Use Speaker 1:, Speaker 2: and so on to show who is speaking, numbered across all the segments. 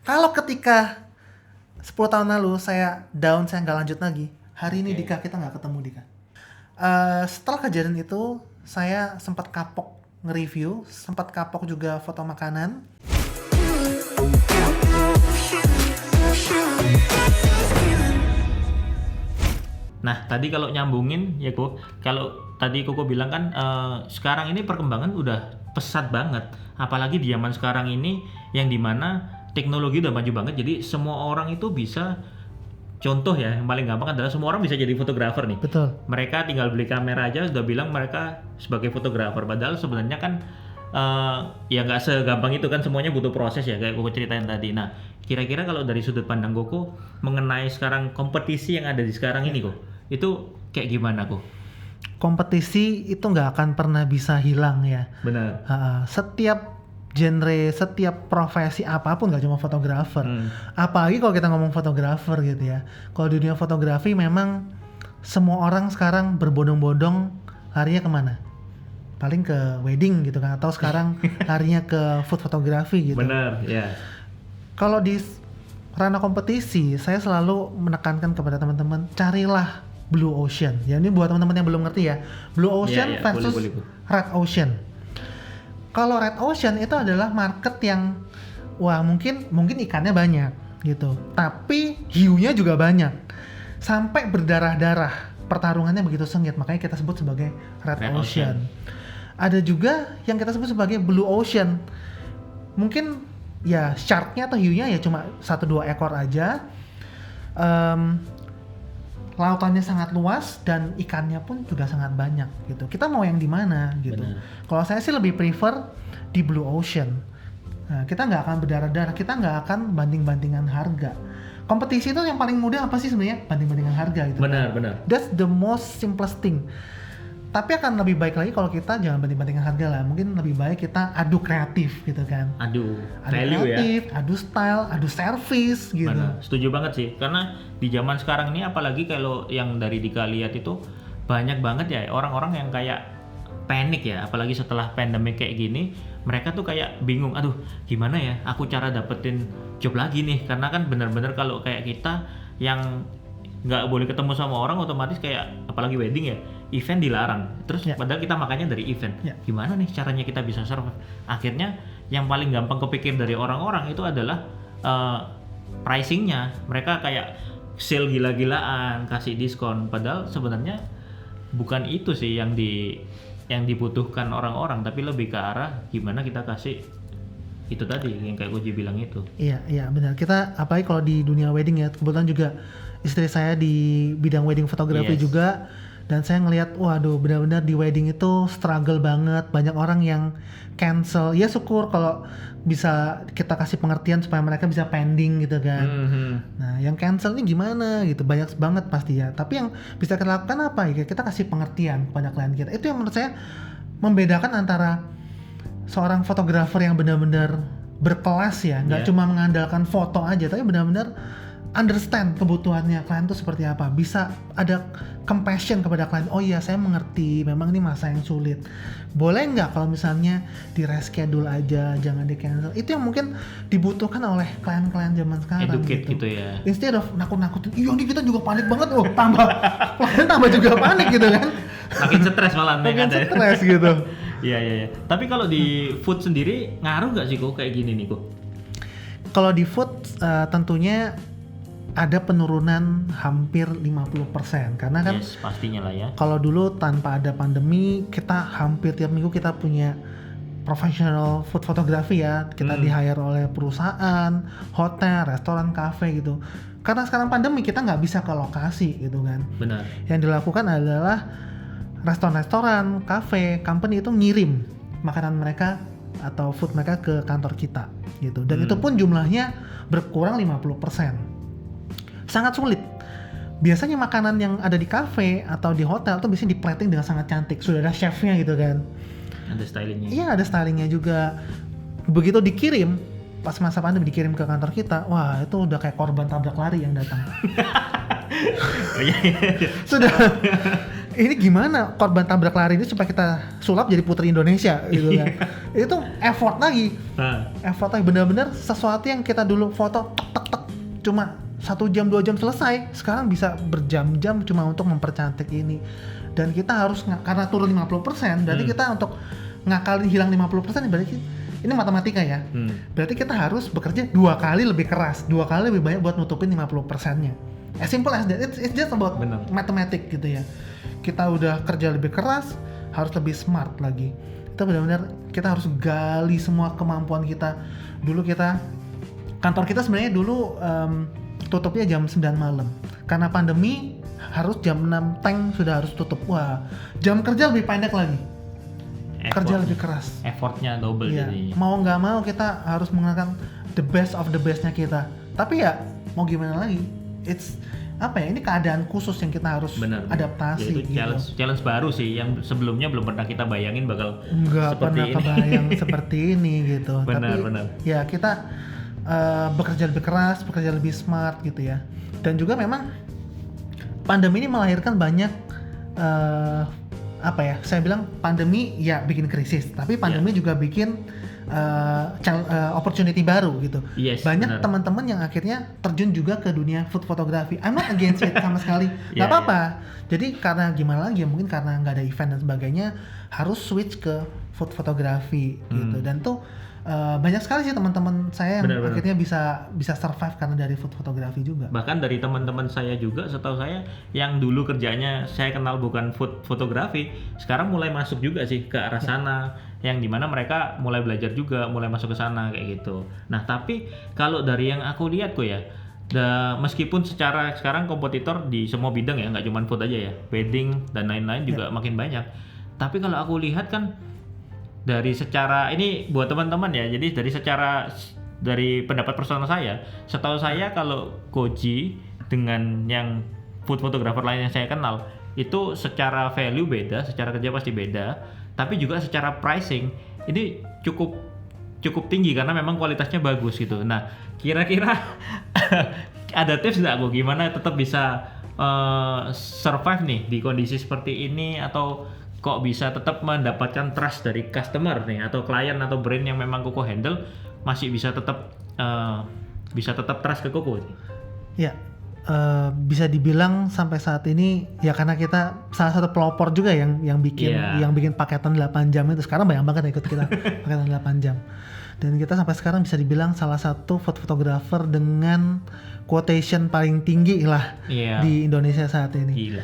Speaker 1: Kalau ketika 10 tahun lalu saya down, saya nggak lanjut lagi, hari ini Dika kita nggak ketemu Dika. Setelah kejadian itu saya sempat kapok nge-review, sempat kapok juga foto makanan.
Speaker 2: Nah, tadi kalau nyambungin ya Ko, kalau tadi Koko bilang kan sekarang ini perkembangan udah pesat banget. Apalagi di zaman sekarang ini yang dimana teknologi udah maju banget, jadi semua orang itu bisa, contoh ya, yang paling gampang adalah semua orang bisa jadi fotografer nih.
Speaker 1: Betul.
Speaker 2: Mereka tinggal beli kamera aja udah bilang mereka sebagai fotografer. Padahal sebenarnya kan ya nggak segampang itu kan, semuanya butuh proses ya kayak Koko ceritain tadi. Nah, kira-kira kalau dari sudut pandang Koko mengenai sekarang kompetisi yang ada di sekarang ini Kok, itu kayak gimana Kok?
Speaker 1: Kompetisi itu nggak akan pernah bisa hilang ya.
Speaker 2: Benar.
Speaker 1: Setiap genre, setiap profesi apapun, nggak cuma fotografer. Apalagi kalau kita ngomong fotografer gitu ya. Kalau dunia fotografi memang semua orang sekarang berbondong-bondong larinya kemana? Paling ke wedding gitu kan, atau sekarang larinya ke food photography gitu.
Speaker 2: Benar, ya.
Speaker 1: Kalau di ranah kompetisi, saya selalu menekankan kepada teman-teman, carilah Blue Ocean. Ya ini buat teman-teman yang belum ngerti ya. Blue Ocean versus
Speaker 2: boleh.
Speaker 1: Red Ocean. Kalau Red Ocean itu adalah market yang mungkin ikannya banyak gitu, tapi hiunya juga banyak. Sampai berdarah-darah. Pertarungannya begitu sengit, makanya kita sebut sebagai Red Ocean. Ada juga yang kita sebut sebagai Blue Ocean. Mungkin ya sharknya atau hiunya ya cuma 1-2 ekor aja. Lautannya sangat luas dan ikannya pun juga sangat banyak gitu. Kita mau yang di mana gitu. Kalau saya sih lebih prefer di Blue Ocean. Nah, kita nggak akan berdarah-darah, kita nggak akan banding-bandingan harga. Kompetisi itu yang paling mudah apa sih sebenarnya? Banding-bandingan harga gitu.
Speaker 2: Benar.
Speaker 1: That's the most simplest thing. Tapi akan lebih baik lagi kalau kita jangan banding-bandingkan harga lah. Mungkin lebih baik kita adu kreatif gitu kan.
Speaker 2: Adu
Speaker 1: Value kreatif,
Speaker 2: ya.
Speaker 1: adu style, adu service gitu.
Speaker 2: Benar. Setuju banget sih. Karena di zaman sekarang ini apalagi kalau yang dari Dika lihat itu banyak banget ya orang-orang yang kayak panik ya. Apalagi setelah pandemi kayak gini, mereka tuh kayak bingung. Aduh, gimana ya aku cara dapetin job lagi nih? Karena kan benar-benar kalau kayak kita yang nggak boleh ketemu sama orang, otomatis kayak apalagi wedding ya, event dilarang. Terus padahal kita makanya dari event. Gimana nih caranya kita bisa survive? Akhirnya yang paling gampang kepikir dari orang-orang itu adalah pricingnya. Mereka kayak sale gila-gilaan, kasih diskon. Padahal sebenarnya bukan itu sih yang dibutuhkan orang-orang, tapi lebih ke arah gimana kita kasih itu tadi yang kayak Koji bilang itu.
Speaker 1: Iya benar. Kita apalagi kalau di dunia wedding ya, kebetulan juga istri saya di bidang wedding fotografi juga, dan saya ngelihat waduh benar-benar di wedding itu struggle banget, banyak orang yang cancel. Ya syukur kalau bisa kita kasih pengertian supaya mereka bisa pending gitu kan. Nah yang cancel ini gimana gitu, banyak banget pasti ya. Tapi yang bisa kita lakukan apa ya, kita kasih pengertian kepada klien kita. Itu yang menurut saya membedakan antara seorang fotografer yang benar-benar berkelas ya, nggak cuma mengandalkan foto aja, tapi benar-benar understand kebutuhannya klien itu seperti apa, bisa ada compassion kepada klien. Oh iya saya mengerti, memang ini masa yang sulit, boleh nggak kalau misalnya di reschedule aja, jangan di cancel. Itu yang mungkin dibutuhkan oleh klien-klien zaman sekarang.
Speaker 2: Educate gitu ya,
Speaker 1: instead of nakut-nakutin, iya nih kita juga panik banget, klien tambah juga panik gitu kan,
Speaker 2: makin stres malah.
Speaker 1: makin stres gitu.
Speaker 2: Iya. Tapi kalau di food sendiri ngaruh nggak sih kok kayak gini nih kok?
Speaker 1: Kalau di food tentunya ada penurunan hampir 50%, karena kan
Speaker 2: pastinya lah ya.
Speaker 1: Kalau dulu tanpa ada pandemi, kita hampir tiap minggu kita punya professional food photography ya, kita di hire oleh perusahaan, hotel, restoran, cafe gitu. Karena sekarang pandemi kita nggak bisa ke lokasi gitu kan.
Speaker 2: Benar.
Speaker 1: Yang dilakukan adalah restoran, cafe, company itu ngirim makanan mereka atau food mereka ke kantor kita gitu. Dan itu pun jumlahnya berkurang 50%. Sangat sulit. Biasanya makanan yang ada di cafe atau di hotel tuh biasanya di-plating dengan sangat cantik. Sudah ada chefnya gitu kan.
Speaker 2: Ada stylingnya.
Speaker 1: Iya, ada stylingnya juga. Begitu dikirim, pas masa pandemi dikirim ke kantor kita, wah itu udah kayak korban tabrak lari yang datang. Sudah ini gimana korban tabrak lari ini supaya kita sulap jadi putri Indonesia gitu kan. Itu effort lagi. Effort lagi, bener-bener sesuatu yang kita dulu foto tek cuma 1 jam 2 jam selesai, sekarang bisa berjam-jam cuma untuk mempercantik ini. Dan kita harus karena turun 50%, berarti kita untuk ngakalin hilang 50% berarti ini matematika ya. Berarti kita harus bekerja 2 kali lebih keras, 2 kali lebih banyak buat nutupin 50%-nya. As simple as that. It's just about mathematics gitu ya. Kita udah kerja lebih keras, harus lebih smart lagi. Itu benar-benar kita harus gali semua kemampuan kita. Dulu kantor kita sebenarnya dulu tutupnya jam 9 malam. Karena pandemi harus jam 6 tank sudah harus tutup. Wah, jam kerja lebih pendek lagi. Kerja lebih keras.
Speaker 2: Effortnya double jadi.
Speaker 1: Mau nggak mau kita harus menggunakan the best of the bestnya kita. Tapi ya mau gimana lagi? It's ini keadaan khusus yang kita harus adaptasi.
Speaker 2: Ya, itu challenge baru sih yang sebelumnya belum pernah kita bayangin bakal
Speaker 1: nggak
Speaker 2: seperti
Speaker 1: pernah
Speaker 2: ini.
Speaker 1: kebayang seperti ini gitu.
Speaker 2: Benar.
Speaker 1: Ya kita bekerja lebih keras, bekerja lebih smart gitu ya. Dan juga memang pandemi ini melahirkan banyak saya bilang pandemi ya bikin krisis, tapi pandemi juga bikin opportunity baru gitu. Banyak teman-teman yang akhirnya terjun juga ke dunia food photography. I'm not against it sama sekali, nggak apa-apa. Jadi karena gimana lagi ya, mungkin karena nggak ada event dan sebagainya, harus switch ke food photography gitu. Dan tuh banyak sekali sih teman-teman saya yang akhirnya bisa survive karena dari food photography juga.
Speaker 2: Bahkan dari teman-teman saya juga, setahu saya yang dulu kerjanya saya kenal bukan food photography, sekarang mulai masuk juga sih ke arah sana, yang dimana mereka mulai belajar juga, mulai masuk ke sana kayak gitu. Nah tapi kalau dari yang aku lihat kok ya, meskipun secara sekarang kompetitor di semua bidang ya, nggak cuma food aja ya, wedding dan lain-lain juga makin banyak. Tapi kalau aku lihat kan dari secara ini buat teman-teman ya, jadi dari pendapat personal saya, setahu saya kalau Koji dengan yang food photographer lain yang saya kenal itu secara value beda, secara kerja pasti beda, tapi juga secara pricing ini cukup tinggi karena memang kualitasnya bagus gitu. Nah kira-kira ada tips nggak Bu gimana tetap bisa survive nih di kondisi seperti ini, atau kok bisa tetap mendapatkan trust dari customer nih atau klien atau brand yang memang Koko handle, masih bisa tetap trust ke Koko?
Speaker 1: Ya, bisa dibilang sampai saat ini ya karena kita salah satu pelopor juga yang bikin paketan 8 jam itu. Sekarang banyak banget yang ikut kita paketan 8 jam. Dan kita sampai sekarang bisa dibilang salah satu food photographer dengan quotation paling tinggi lah di Indonesia saat ini.
Speaker 2: Gila.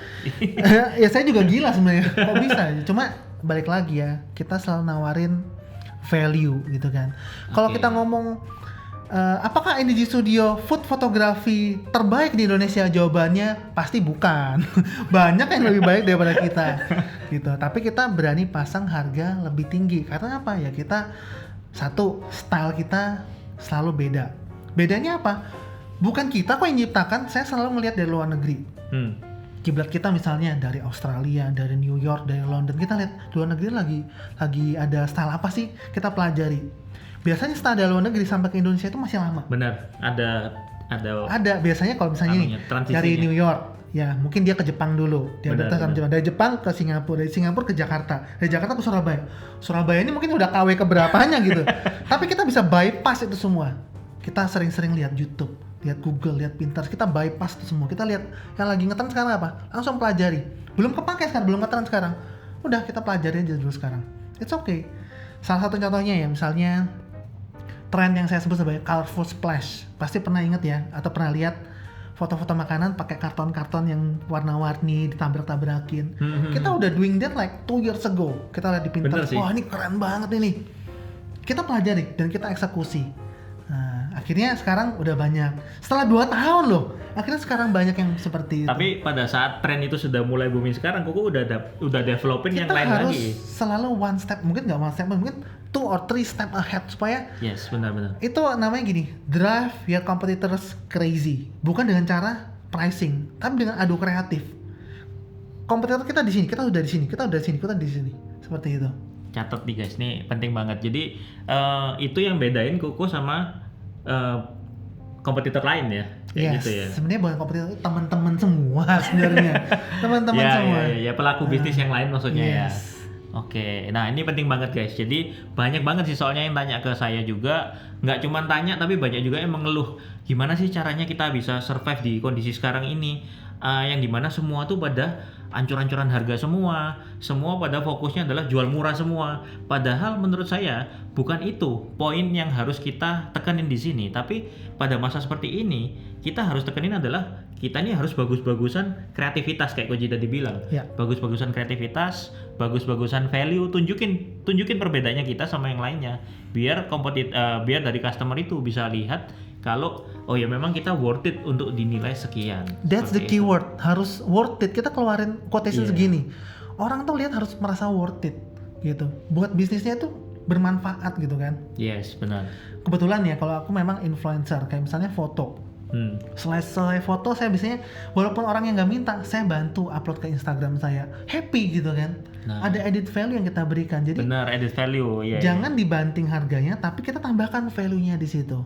Speaker 1: Ya saya juga gila sebenarnya. Kok bisa? Cuma balik lagi ya, kita selalu nawarin value gitu kan. Kalau kita ngomong apakah NDG Studio food photography terbaik di Indonesia? Jawabannya pasti bukan. Banyak yang lebih baik daripada kita gitu. Tapi kita berani pasang harga lebih tinggi karena apa ya, kita satu, style kita selalu beda. Bedanya apa? Bukan kita kok yang nyiptakan, saya selalu ngelihat dari luar negeri. Kiblat kita misalnya dari Australia, dari New York, dari London. Kita lihat luar negeri lagi ada style apa sih, kita pelajari. Biasanya style dari luar negeri sampai ke Indonesia itu masih lama.
Speaker 2: Benar, ada
Speaker 1: biasanya kalau misalnya dari New York, ya mungkin dia ke Jepang dulu. Dia datang sama Jepang. Dari Jepang ke Singapura, dari Singapura ke Jakarta, dari Jakarta ke Surabaya. Surabaya ini mungkin udah KW keberapanya gitu. Tapi kita bisa bypass itu semua. Kita sering-sering lihat YouTube, lihat Google, lihat Pinterest, kita bypass itu semua. Kita lihat yang lagi ngetren sekarang apa, langsung pelajari. Belum kepake sekarang, belum ngetren sekarang. Udah kita pelajari aja dulu sekarang. It's okay. Salah satu contohnya ya, misalnya tren yang saya sebut sebagai colorful splash. Pasti pernah inget ya, atau pernah lihat foto-foto makanan pakai karton-karton yang warna-warni ditabrak-tabrakin. Kita udah doing that like 2 years ago. Kita lihat di Pinterest, wah ini keren banget ini. Kita pelajari dan kita eksekusi. Nah, akhirnya sekarang udah banyak. Setelah 2 tahun loh, akhirnya sekarang banyak yang seperti itu.
Speaker 2: Tapi pada saat tren itu sudah mulai booming sekarang, Koko udah developin yang lain lagi.
Speaker 1: Kita harus selalu one step, mungkin nggak one step, mungkin 2 or 3 step ahead supaya.
Speaker 2: Yes, benar-benar.
Speaker 1: Itu namanya gini, drive your competitors crazy. Bukan dengan cara pricing, tapi dengan adu kreatif. Kompetitor kita di sini, kita udah di sini, kita udah di sini, kita di sini. Seperti itu.
Speaker 2: Catat nih guys, ini penting banget. Jadi itu yang bedain Koko sama kompetitor lain ya, kayak gitu ya.
Speaker 1: Sebenarnya bukan kompetitor, teman-teman semua sebenarnya. Teman-teman semua.
Speaker 2: Ya, pelaku bisnis yang lain maksudnya ya.
Speaker 1: Yes.
Speaker 2: Oke, nah ini penting banget guys. Jadi banyak banget sih soalnya yang tanya ke saya juga. Nggak cuma tanya tapi banyak juga yang mengeluh. Gimana sih caranya kita bisa survive di kondisi sekarang ini? Yang dimana semua tuh pada ancur-ancuran harga semua pada fokusnya adalah jual murah semua. Padahal menurut saya bukan itu poin yang harus kita tekenin di sini. Tapi pada masa seperti ini kita harus tekenin adalah kita ini harus bagus-bagusan kreativitas kayak Koji tadi bilang.
Speaker 1: Ya.
Speaker 2: Bagus-bagusan kreativitas, bagus-bagusan value, tunjukin perbedaannya kita sama yang lainnya. Biar biar dari customer itu bisa lihat kalau oh ya memang kita worth it untuk dinilai sekian.
Speaker 1: That's the
Speaker 2: Seperti itu.
Speaker 1: keyword, harus worth it. Kita keluarin quotation
Speaker 2: Iya.
Speaker 1: segini. Orang tuh lihat harus merasa worth it gitu. Buat bisnisnya itu bermanfaat gitu kan.
Speaker 2: Yes, benar.
Speaker 1: Kebetulan ya kalau aku memang influencer kayak misalnya foto. Selesai foto saya biasanya walaupun orang yang nggak minta, saya bantu upload ke Instagram saya. Happy gitu kan.
Speaker 2: Nah.
Speaker 1: Ada edit value yang kita berikan. Jadi
Speaker 2: Benar, added value. Iya.
Speaker 1: jangan dibanting harganya, tapi kita tambahkan value-nya di situ.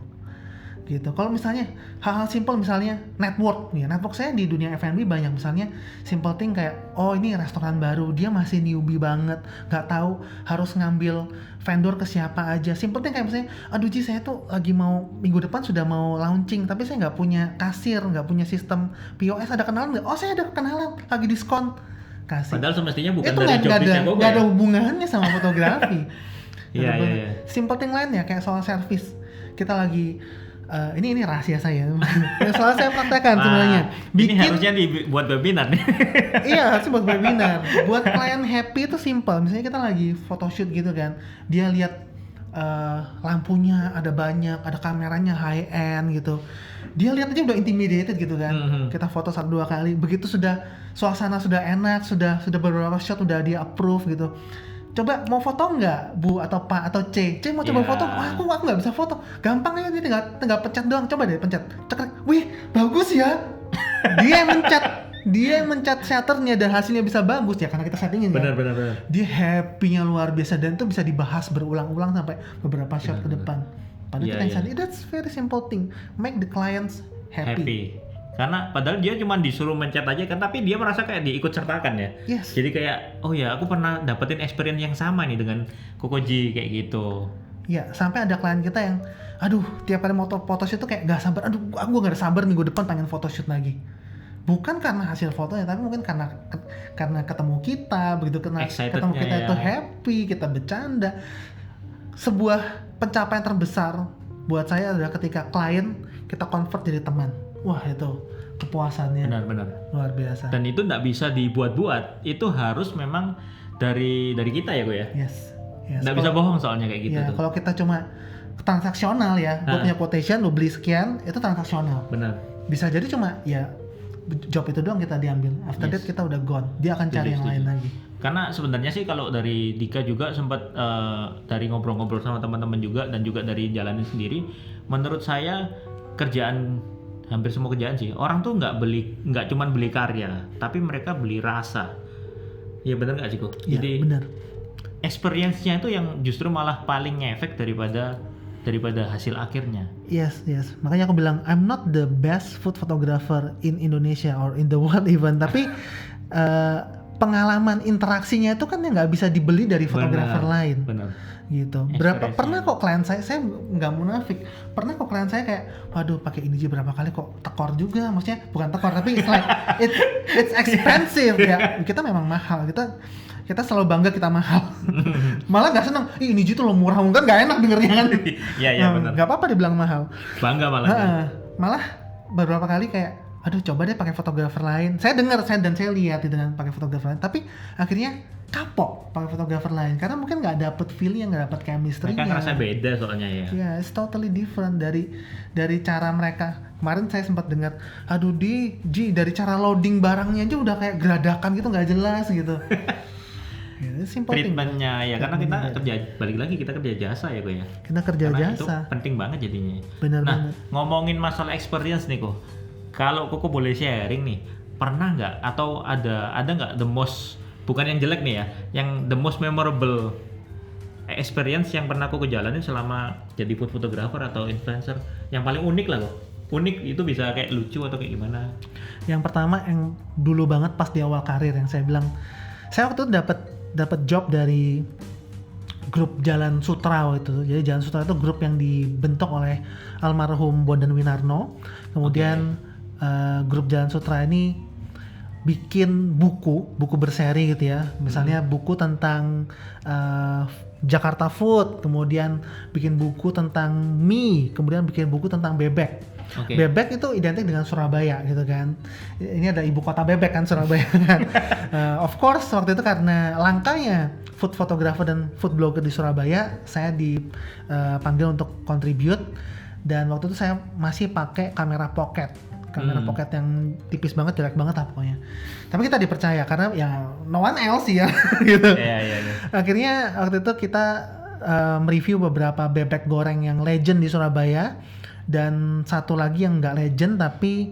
Speaker 1: Gitu. Kalau misalnya hal-hal simple misalnya network nih, network saya di dunia F&B banyak misalnya simple thing kayak oh ini restoran baru, dia masih newbie banget, nggak tahu harus ngambil vendor ke siapa aja. Simple thing kayak misalnya, aduh Ji saya tuh lagi mau minggu depan sudah mau launching, tapi saya nggak punya kasir, nggak punya sistem POS, ada kenalan nggak? Oh saya ada kenalan, lagi diskon, kasih.
Speaker 2: Padahal semestinya bukan
Speaker 1: Itu
Speaker 2: dari job desk-nya Gogo
Speaker 1: nggak ada
Speaker 2: ya.
Speaker 1: hubungannya sama fotografi.
Speaker 2: Iya,
Speaker 1: Bener-bener.
Speaker 2: iya, iya.
Speaker 1: Simple thing lainnya kayak soal service. Kita lagi ini rahasia saya. Soalnya saya praktekkan sebenarnya.
Speaker 2: Ini harusnya dibuat webinar nih.
Speaker 1: Iya, harusnya buat webinar. Buat klien happy itu simple. Misalnya kita lagi photoshoot gitu kan. Dia lihat lampunya ada banyak, ada kameranya high end gitu. Dia lihat aja udah intimidated gitu kan. Kita foto 1-2 kali. Begitu sudah suasana sudah enak, sudah beberapa shot udah dia approve gitu. Coba mau foto nggak Bu atau Pak atau C mau coba
Speaker 2: Iya.
Speaker 1: foto. Wah, aku nggak bisa foto. Gampang aja dia tinggal pencet doang. Coba deh pencet. Cekrek. Wih, bagus ya. Dia yang mencet shutternya dan hasilnya bisa bagus ya karena kita settingin ya.
Speaker 2: Benar.
Speaker 1: Dia happy-nya luar biasa dan itu bisa dibahas berulang-ulang sampai beberapa shot ke depan. Padahal
Speaker 2: Iya,
Speaker 1: kita yang
Speaker 2: iya.
Speaker 1: sadar, that's very simple thing. Make the clients happy.
Speaker 2: Karena padahal dia cuma disuruh mencet aja kan, tapi dia merasa kayak diikut sertakan ya.
Speaker 1: Yes.
Speaker 2: Jadi kayak, oh ya aku pernah dapetin experience yang sama nih dengan Kokoji kayak gitu.
Speaker 1: Ya, sampai ada klien kita yang, aduh, tiap kali mau photoshoot tuh kayak gak sabar. Aduh, aku gak ada sabar minggu depan pengen photoshoot lagi. Bukan karena hasil fotonya, tapi mungkin karena ketemu kita, begitu
Speaker 2: Excitednya
Speaker 1: ketemu kita
Speaker 2: ya.
Speaker 1: itu happy, kita bercanda. Sebuah pencapaian terbesar buat saya adalah ketika klien kita convert jadi teman. Wah, itu kepuasannya
Speaker 2: Benar.
Speaker 1: luar biasa.
Speaker 2: Dan itu nggak bisa dibuat-buat, itu harus memang dari kita ya gue ya.
Speaker 1: Yes.
Speaker 2: Nggak bisa bohong soalnya kayak gitu
Speaker 1: Ya,
Speaker 2: tuh.
Speaker 1: kalau kita cuma transaksional ya, gue punya quotation, lu beli sekian, itu transaksional.
Speaker 2: Benar.
Speaker 1: Bisa jadi cuma ya job itu doang kita diambil. After that kita udah gone. Dia akan cari yang lain lagi.
Speaker 2: Karena sebenarnya sih kalau dari Dika juga sempat dari ngobrol-ngobrol sama teman-teman juga dan juga dari jalanin sendiri, menurut saya kerjaan hampir semua kerjaan sih orang tuh nggak cuman beli karya, tapi mereka beli rasa. Iya benar nggak sih kok?
Speaker 1: Iya,
Speaker 2: Jadi
Speaker 1: benar.
Speaker 2: experience-nya itu yang justru malah paling ngefek daripada hasil akhirnya.
Speaker 1: Yes. Makanya aku bilang I'm not the best food photographer in Indonesia or in the world even, tapi pengalaman interaksinya itu kan yang nggak bisa dibeli dari fotografer lain.
Speaker 2: Benar.
Speaker 1: Gitu.
Speaker 2: Experience-nya.
Speaker 1: Pernah kok klien saya nggak munafik. Pernah kok klien saya kayak, waduh pakai ini berapa kali kok tekor juga. Maksudnya bukan tekor tapi it's like it's expensive ya. Kita memang mahal. Kita selalu bangga kita mahal. Malah nggak seneng. Ih, ini tuh lo murah, kan nggak enak dengernya kan.
Speaker 2: Iya benar.
Speaker 1: Nggak apa-apa dibilang mahal.
Speaker 2: Bangga malah. Ya.
Speaker 1: Malah beberapa kali kayak, aduh coba deh pakai fotografer lain. Saya dengar saya lihat dengan pakai fotografer lain. Tapi akhirnya kapok pakai fotografer lain karena mungkin nggak dapet feeling, nggak dapet chemistry-nya.
Speaker 2: Mereka ngerasa beda soalnya ya.
Speaker 1: Ya, it's totally different dari cara mereka. Kemarin saya sempat dengar, aduh dari cara loading barangnya aja udah kayak geradakan gitu, nggak jelas gitu. Ya, simple thing.
Speaker 2: Treatmentnya ya karena kita balik lagi kita kerja jasa ya gue ya.
Speaker 1: Kita kerja
Speaker 2: Karena
Speaker 1: jasa.
Speaker 2: itu penting banget jadinya.
Speaker 1: Benar
Speaker 2: Nah
Speaker 1: banget.
Speaker 2: ngomongin masalah experience nih kok. Kalau Koko boleh sharing nih, pernah nggak atau ada nggak the most, bukan yang jelek nih ya, yang the most memorable experience yang pernah Koko jalanin selama jadi food photographer atau influencer, yang paling unik lah kok. unik itu bisa kayak lucu atau kayak gimana?
Speaker 1: Yang pertama yang dulu banget pas di awal karir yang saya bilang, saya waktu itu dapat job dari grup Jalan Sutra waktu itu. Jadi Jalan Sutra itu grup yang dibentuk oleh almarhum Bondan Winarno. Kemudian grup Jalan Sutra ini bikin buku berseri gitu ya. Misalnya buku tentang Jakarta Food, kemudian bikin buku tentang mie, kemudian bikin buku tentang bebek. Bebek itu identik dengan Surabaya gitu kan. Ini ada ibu kota bebek kan, Surabaya kan. Of course waktu itu karena langkanya food photographer dan food blogger di Surabaya, saya dipanggil untuk contribute, dan waktu itu saya masih pakai kamera pocket yang tipis banget, jelek banget lah pokoknya. Tapi kita dipercaya karena ya no one else ya gitu. Akhirnya waktu itu kita mereview beberapa bebek goreng yang legend di Surabaya, dan satu lagi yang nggak legend tapi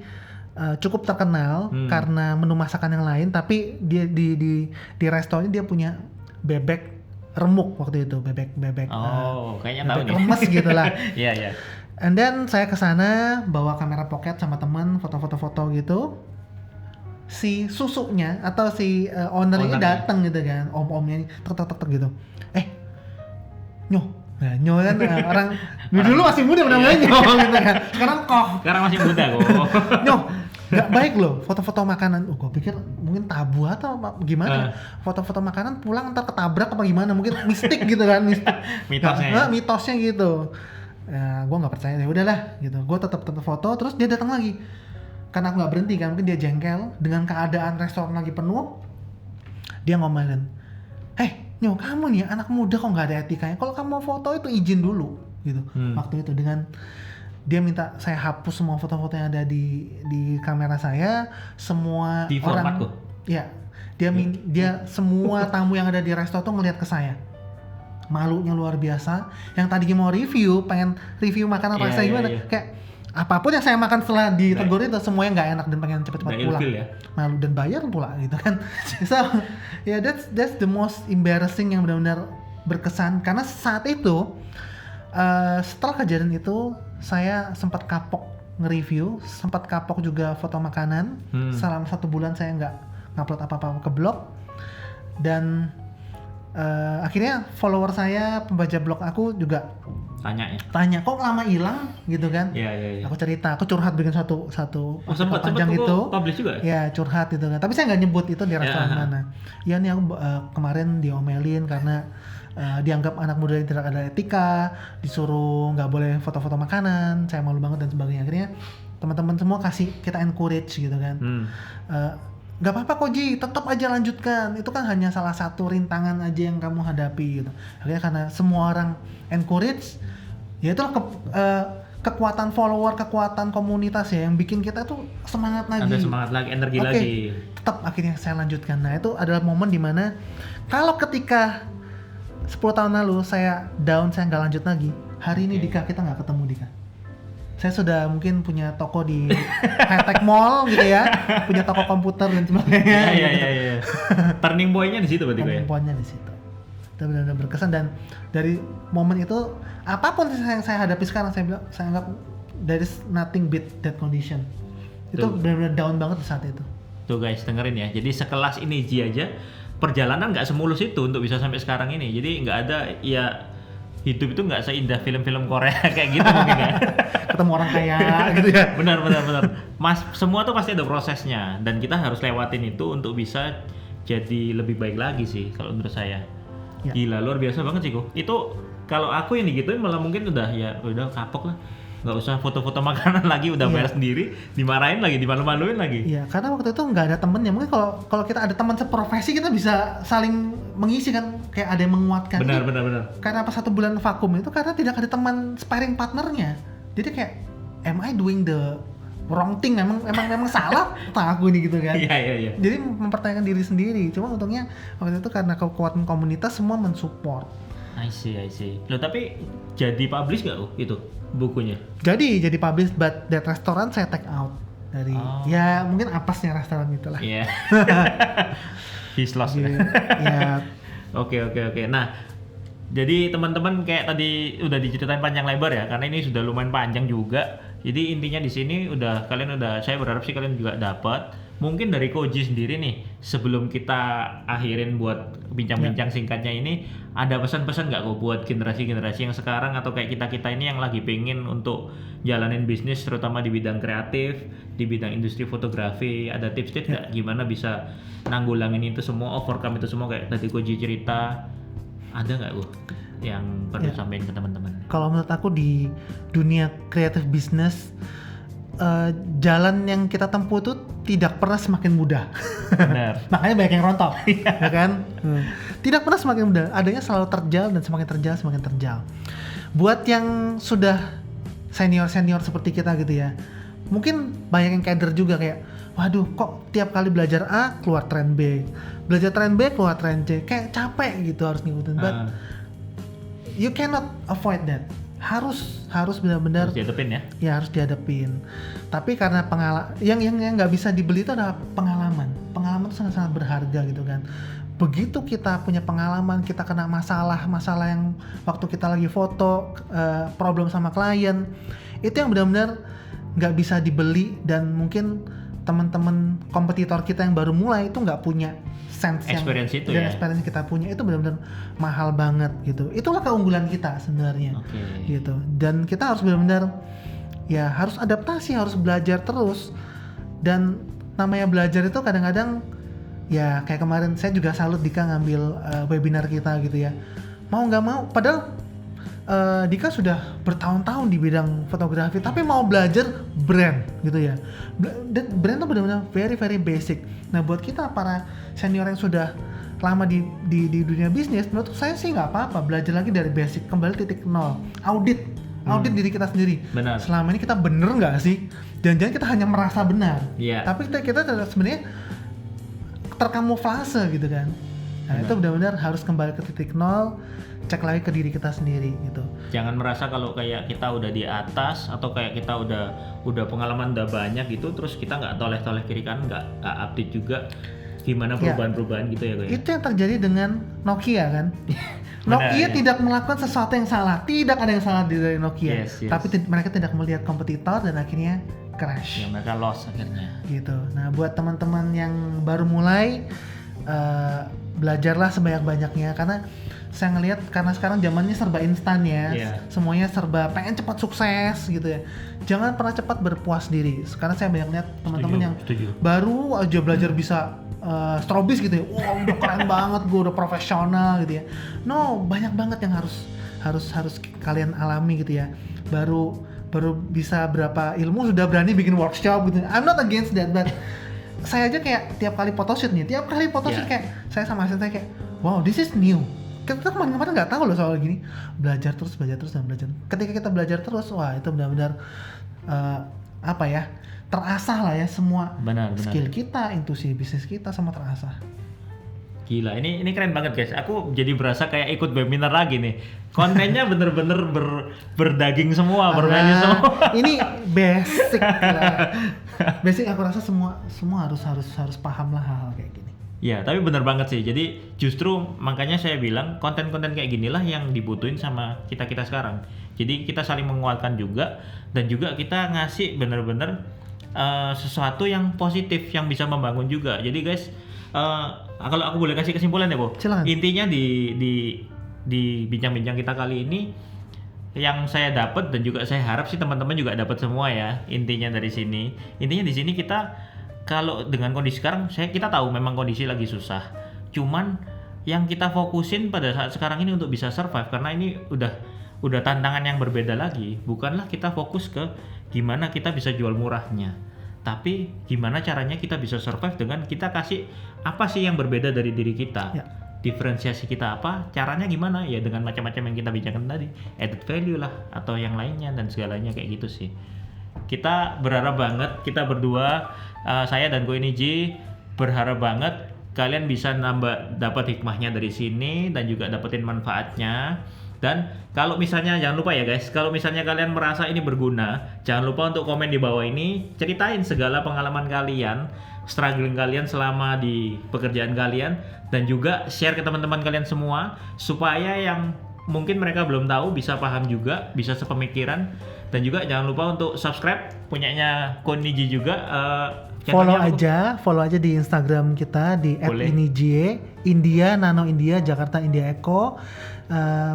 Speaker 1: cukup terkenal karena menu masakan yang lain, tapi dia di restonya dia punya bebek remuk waktu itu, bebek
Speaker 2: kayaknya tahu nih,
Speaker 1: remes gitu lah.
Speaker 2: Iya.
Speaker 1: And then saya kesana bawa kamera pocket sama teman, foto-foto gitu. Si susunya atau si ownernya datang gitu kan, om-omnya tek gitu. Nyo kan orang dulu masih muda namanya Nyo gitu kan. Sekarang
Speaker 2: masih muda kok.
Speaker 1: Nyo, nggak baik loh foto-foto makanan. Gue pikir mungkin tabu atau gimana. Foto-foto makanan pulang ntar ketabrak apa gimana, mungkin mistik gitu kan, mitosnya gitu. Ya, gue nggak percaya, ya udahlah gitu. Gue tetap foto, terus dia datang lagi. Karena aku nggak berhenti kan, mungkin dia jengkel dengan keadaan restoran lagi penuh. Dia ngomelin, Nyo, kamu nih anak muda kok nggak ada etikanya. Kalau kamu mau foto itu izin dulu gitu. Waktu itu dengan dia minta saya hapus semua foto-foto yang ada di kamera saya, semua
Speaker 2: di
Speaker 1: orang. Ya, dia semua tamu yang ada di resto tuh ngelihat ke saya. Malunya luar biasa. Yang tadinya mau pengen review makanan rasanya gimana, kayak apapun yang saya makan setelah ditegur itu semuanya nggak enak dan pengen cepet-cepet pulang. Malu dan bayar pula gitu kan. So that's the most embarrassing yang benar-benar berkesan, karena saat itu setelah kejadian itu saya sempat kapok nge-review, sempat kapok juga foto makanan. Selama 1 bulan saya nggak ngupload apa-apa ke blog, dan akhirnya follower saya, pembaca blog aku juga tanya kok lama hilang gitu kan.
Speaker 2: Iya.
Speaker 1: Aku cerita, aku curhat bikin satu
Speaker 2: sempat
Speaker 1: panjang itu
Speaker 2: publish juga
Speaker 1: ya, curhat gitu kan, tapi saya nggak nyebut itu di restoran mana. Ya nih aku kemarin diomelin karena dianggap anak muda yang tidak ada etika, disuruh nggak boleh foto-foto makanan, saya malu banget dan sebagainya. Akhirnya teman-teman semua kasih kita encourage gitu kan. Gak apa-apa kok Ji, tetap aja lanjutkan. Itu kan hanya salah satu rintangan aja yang kamu hadapi gitu. Akhirnya karena semua orang encourage, ya itulah kekuatan follower, kekuatan komunitas ya yang bikin kita tuh semangat lagi.
Speaker 2: Ada semangat lagi, energi lagi.
Speaker 1: Tetap akhirnya saya lanjutkan. Nah itu adalah momen dimana kalau ketika 10 tahun lalu saya down, saya nggak lanjut lagi, hari ini Dika kita nggak ketemu Dika. Saya sudah mungkin punya toko di high-tech mall gitu ya, punya toko komputer dan sebagainya.
Speaker 2: Iya. Turning point-nya di situ berarti.
Speaker 1: Turning point-nya di situ. Itu benar-benar berkesan, dan dari momen itu apapun yang saya hadapi sekarang, saya anggap there is nothing beat that condition. Itu benar-benar down banget di saat itu.
Speaker 2: Tuh guys, dengerin ya. Jadi sekelas ini Ji aja perjalanan nggak semulus itu untuk bisa sampai sekarang ini. Jadi nggak ada ya, hidup itu nggak seindah film-film Korea kayak gitu mungkin ya.
Speaker 1: Ketemu orang kaya gitu ya.
Speaker 2: Benar. Mas, semua tuh pasti ada prosesnya, dan kita harus lewatin itu untuk bisa jadi lebih baik lagi sih kalau menurut saya. Ya. Gila, luar biasa banget sih kok. Itu kalau aku yang digituin malah mungkin udah kapok lah. Nggak usah foto-foto makanan lagi, udah bayar sendiri, dimarahin lagi, dimalu-maluin lagi. Iya,
Speaker 1: karena waktu itu nggak ada temennya. Mungkin kalau kita ada teman seprofesi, kita bisa saling mengisi kan, kayak ada yang menguatkan.
Speaker 2: Benar.
Speaker 1: Karena pas 1 bulan vakum itu karena tidak ada teman sparring partnernya. Jadi kayak, am I doing the wrong thing? Memang salah aku ini gitu kan.
Speaker 2: Iya.
Speaker 1: Jadi mempertanyakan diri sendiri. Cuma untungnya waktu itu karena kekuatan komunitas semua mensupport.
Speaker 2: I see. Loh, tapi jadi publish nggak itu bukunya?
Speaker 1: Jadi publish, but that restoran saya take out dari ya mungkin apesnya restoran itulah.
Speaker 2: Iya. He's lost.
Speaker 1: Ya.
Speaker 2: Oke. Nah, jadi teman-teman kayak tadi udah diceritain panjang lebar ya, karena ini sudah lumayan panjang juga. Jadi intinya di sini saya berharap sih kalian juga dapat. Mungkin dari Koji sendiri nih, sebelum kita akhirin buat bincang-bincang singkatnya ini, ada pesan-pesan nggak kok buat generasi-generasi yang sekarang atau kayak kita-kita ini yang lagi pengen untuk jalanin bisnis terutama di bidang kreatif, di bidang industri fotografi, ada tips-tips nggak gimana bisa nanggulangin itu semua, overcome itu semua kayak tadi Koji cerita, ada nggak kok yang perlu sampaikan ke teman-teman?
Speaker 1: Kalau menurut aku di dunia kreatif bisnis, jalan yang kita tempuh itu tidak pernah semakin mudah.
Speaker 2: Benar.
Speaker 1: Makanya banyak yang rontok, ya kan? Tidak pernah semakin mudah. Adanya selalu terjal dan semakin terjal. Buat yang sudah senior seperti kita gitu ya, mungkin banyak yang keder juga kayak, waduh kok tiap kali belajar A keluar tren B, belajar tren B keluar tren C, kayak capek gitu harus ngikutin. But you cannot avoid that. Harus benar-benar
Speaker 2: harus dihadapin ya.
Speaker 1: Ya harus dihadapin. Tapi karena yang nggak bisa dibeli itu adalah pengalaman. Pengalaman itu sangat-sangat berharga gitu kan. Begitu kita punya pengalaman, kita kena masalah yang waktu kita lagi foto, problem sama klien, itu yang benar-benar nggak bisa dibeli, dan mungkin teman-teman kompetitor kita yang baru mulai itu nggak punya sense
Speaker 2: experience
Speaker 1: yang,
Speaker 2: itu
Speaker 1: dan
Speaker 2: ya.
Speaker 1: experience kita punya itu benar-benar mahal banget gitu. Itulah keunggulan kita sebenarnya. Gitu. Dan kita harus benar-benar ya harus adaptasi, harus belajar terus. Dan namanya belajar itu kadang-kadang ya kayak kemarin saya juga salut Dika ngambil webinar kita gitu ya. Mau nggak mau, padahal Dika sudah bertahun-tahun di bidang fotografi, tapi mau belajar brand gitu ya. Dan brand itu benar-benar very very basic. Nah buat kita para senior yang sudah lama di dunia bisnis, menurut saya sih nggak apa-apa belajar lagi dari basic, kembali titik nol, audit diri kita sendiri.
Speaker 2: Benar.
Speaker 1: Selama ini kita bener nggak sih? Jangan-jangan kita hanya merasa benar, tapi kita sebenarnya terkamuflase gitu kan. Nah itu benar-benar harus kembali ke titik nol, cek lagi ke diri kita sendiri gitu.
Speaker 2: Jangan merasa kalau kayak kita udah di atas atau kayak kita udah pengalaman udah banyak gitu, terus kita nggak toleh-toleh kiri kanan, nggak update juga gimana perubahan-perubahan gitu ya Ko.
Speaker 1: Itu yang terjadi dengan Nokia kan. Nokia tidak melakukan sesuatu yang salah, tidak ada yang salah dari Nokia.
Speaker 2: Yes.
Speaker 1: Tapi mereka tidak melihat kompetitor dan akhirnya crash.
Speaker 2: Ya mereka loss akhirnya.
Speaker 1: Gitu. Nah buat teman-teman yang baru mulai, belajarlah sebanyak-banyaknya, karena saya ngelihat karena sekarang zamannya serba instan ya, semuanya serba pengen cepat sukses gitu ya. Jangan pernah cepat berpuas diri. Sekarang saya banyak lihat teman-teman yang baru aja belajar bisa strobis gitu ya, wah udah keren banget, gue udah profesional gitu ya. No, banyak banget yang harus kalian alami gitu ya. Baru bisa berapa ilmu sudah berani bikin workshop gitu. I'm not against that, but saya aja kayak tiap kali photoshoot kayak saya sama asisten saya kayak, wow this is new. Kita kemarin nggak tahu loh soal gini. Belajar terus. Ketika kita belajar terus, wah itu benar-benar terasah lah ya semua. Benar. Skill kita, intuisi bisnis kita semua terasah.
Speaker 2: Gila, ini keren banget guys. Aku jadi berasa kayak ikut webinar lagi nih. Kontennya bener-bener berdaging semua, bervalue semua.
Speaker 1: Ini basic lah. Basic aku rasa semua harus paham lah hal-hal kayak gini.
Speaker 2: Ya, tapi bener banget sih. Jadi justru makanya saya bilang konten-konten kayak ginilah yang dibutuhin sama kita sekarang. Jadi kita saling menguatkan juga, dan juga kita ngasih bener-bener sesuatu yang positif yang bisa membangun juga. Jadi guys, kalau aku boleh kasih kesimpulan ya, Bo.
Speaker 1: Silakan.
Speaker 2: Intinya di bincang-bincang kita kali ini yang saya dapat, dan juga saya harap sih teman-teman juga dapat semua ya. Intinya di sini kita kalau dengan kondisi sekarang, kita tahu memang kondisi lagi susah. Cuman yang kita fokusin pada saat sekarang ini untuk bisa survive, karena ini udah tantangan yang berbeda lagi. Bukanlah kita fokus ke gimana kita bisa jual murahnya, tapi gimana caranya kita bisa survive dengan kita kasih apa sih yang berbeda dari diri kita. Diferensiasi kita apa, caranya gimana ya, dengan macam-macam yang kita bicarakan tadi, added value lah atau yang lainnya dan segalanya kayak gitu sih. Kita berharap banget, kita berdua, saya dan Ko Iniji berharap banget kalian bisa dapat hikmahnya dari sini dan juga dapetin manfaatnya. Dan kalau misalnya, jangan lupa ya guys, kalau misalnya kalian merasa ini berguna, jangan lupa untuk komen di bawah ini, ceritain segala pengalaman kalian, struggling kalian selama di pekerjaan kalian, dan juga share ke teman-teman kalian semua supaya yang mungkin mereka belum tahu bisa paham juga, bisa sepemikiran, Dan juga jangan lupa untuk subscribe punyanya Koniji juga.
Speaker 1: Follow aja di Instagram kita di
Speaker 2: Boleh.
Speaker 1: @inijie, India Nano India Jakarta India Eko.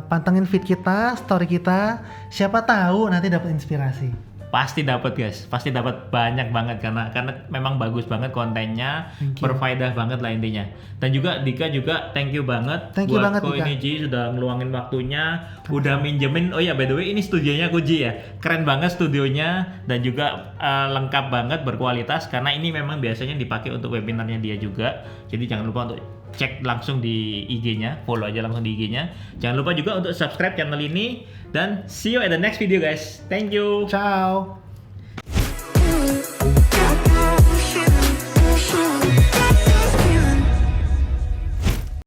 Speaker 1: Pantengin feed kita, story kita. Siapa tahu nanti dapat inspirasi.
Speaker 2: Pasti dapat guys, pasti dapat banyak banget karena memang bagus banget kontennya, berfaedah banget lah intinya. Dan juga Dika juga thank you banget buat Koiniji sudah ngeluangin waktunya, udah minjemin. Oh ya by the way ini studionya Koji ya, keren banget studionya dan juga lengkap banget, berkualitas karena ini memang biasanya dipakai untuk webinarnya dia juga. Jadi jangan lupa untuk cek langsung di IG-nya, follow aja langsung di IG-nya. Jangan lupa juga untuk subscribe channel ini dan see you at the next video guys. Thank you.
Speaker 1: Ciao.